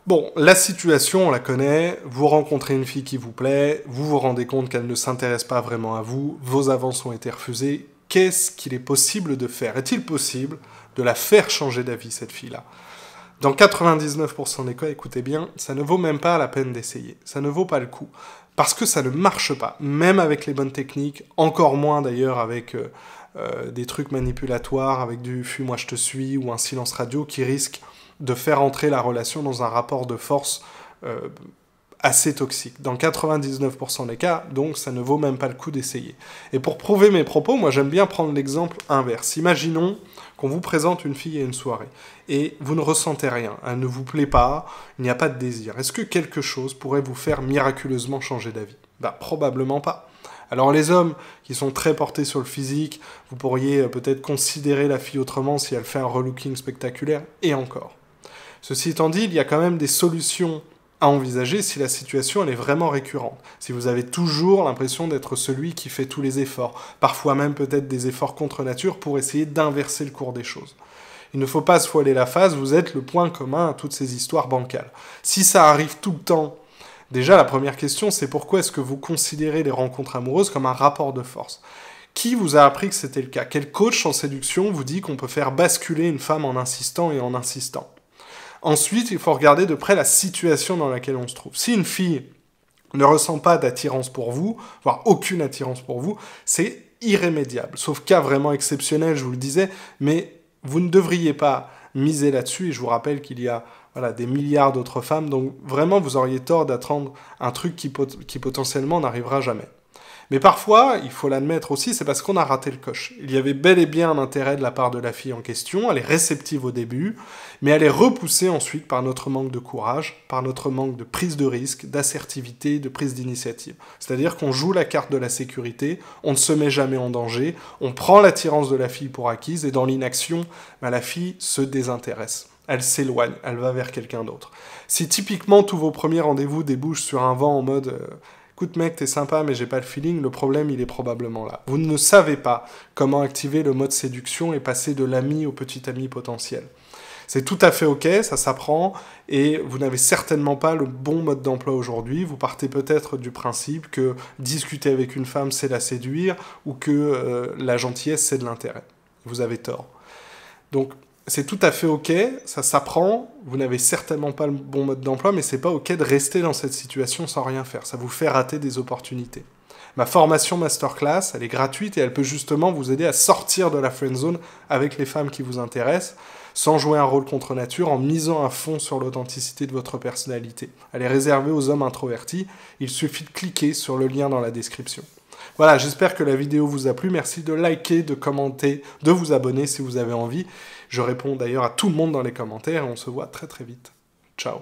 Bon, la situation, on la connaît, vous rencontrez une fille qui vous plaît, vous vous rendez compte qu'elle ne s'intéresse pas vraiment à vous, vos avances ont été refusées, qu'est-ce qu'il est possible de faire? Est-il possible de la faire changer d'avis, cette fille-là? Dans 99% des cas, écoutez bien, ça ne vaut même pas la peine d'essayer, ça ne vaut pas le coup, parce que ça ne marche pas, même avec les bonnes techniques, encore moins d'ailleurs avec des trucs manipulatoires, avec du « fuis-moi je te suis » ou un silence radio qui risque de faire entrer la relation dans un rapport de force assez toxique. Dans 99% des cas, donc, ça ne vaut même pas le coup d'essayer. Et pour prouver mes propos, moi j'aime bien prendre l'exemple inverse. Imaginons qu'on vous présente une fille à une soirée, et vous ne ressentez rien, elle ne vous plaît pas, il n'y a pas de désir. Est-ce que quelque chose pourrait vous faire miraculeusement changer d'avis? Bah, probablement pas. Alors les hommes qui sont très portés sur le physique, vous pourriez peut-être considérer la fille autrement si elle fait un relooking spectaculaire, et encore. Ceci étant dit, il y a quand même des solutions à envisager si la situation elle est vraiment récurrente. Si vous avez toujours l'impression d'être celui qui fait tous les efforts, parfois même peut-être des efforts contre nature pour essayer d'inverser le cours des choses. Il ne faut pas se voiler la face, vous êtes le point commun à toutes ces histoires bancales. Si ça arrive tout le temps, déjà la première question c'est pourquoi est-ce que vous considérez les rencontres amoureuses comme un rapport de force? Qui vous a appris que c'était le cas? Quel coach en séduction vous dit qu'on peut faire basculer une femme en insistant et en insistant? Ensuite, il faut regarder de près la situation dans laquelle on se trouve. Si une fille ne ressent pas d'attirance pour vous, voire aucune attirance pour vous, c'est irrémédiable. Sauf cas vraiment exceptionnel, je vous le disais, mais vous ne devriez pas miser là-dessus, et je vous rappelle qu'il y a des milliards d'autres femmes, donc vraiment vous auriez tort d'attendre un truc qui potentiellement n'arrivera jamais. Mais parfois, il faut l'admettre aussi, c'est parce qu'on a raté le coche. Il y avait bel et bien un intérêt de la part de la fille en question, elle est réceptive au début, mais elle est repoussée ensuite par notre manque de courage, par notre manque de prise de risque, d'assertivité, de prise d'initiative. C'est-à-dire qu'on joue la carte de la sécurité, on ne se met jamais en danger, on prend l'attirance de la fille pour acquise, et dans l'inaction, la fille se désintéresse. Elle s'éloigne, elle va vers quelqu'un d'autre. Si typiquement tous vos premiers rendez-vous débouchent sur un vent en mode écoute mec, t'es sympa mais j'ai pas le feeling, le problème il est probablement là. Vous ne savez pas comment activer le mode séduction et passer de l'ami au petit ami potentiel. C'est tout à fait ok, ça s'apprend, et vous n'avez certainement pas le bon mode d'emploi aujourd'hui. Vous partez peut-être du principe que discuter avec une femme c'est la séduire, ou que la gentillesse c'est de l'intérêt. Vous avez tort. Donc c'est tout à fait ok, ça s'apprend, vous n'avez certainement pas le bon mode d'emploi, mais c'est pas ok de rester dans cette situation sans rien faire, ça vous fait rater des opportunités. Ma formation masterclass, elle est gratuite et elle peut justement vous aider à sortir de la friendzone avec les femmes qui vous intéressent, sans jouer un rôle contre nature, en misant à fond sur l'authenticité de votre personnalité. Elle est réservée aux hommes introvertis, il suffit de cliquer sur le lien dans la description. Voilà, j'espère que la vidéo vous a plu, merci de liker, de commenter, de vous abonner si vous avez envie. Je réponds d'ailleurs à tout le monde dans les commentaires et on se voit très très vite. Ciao.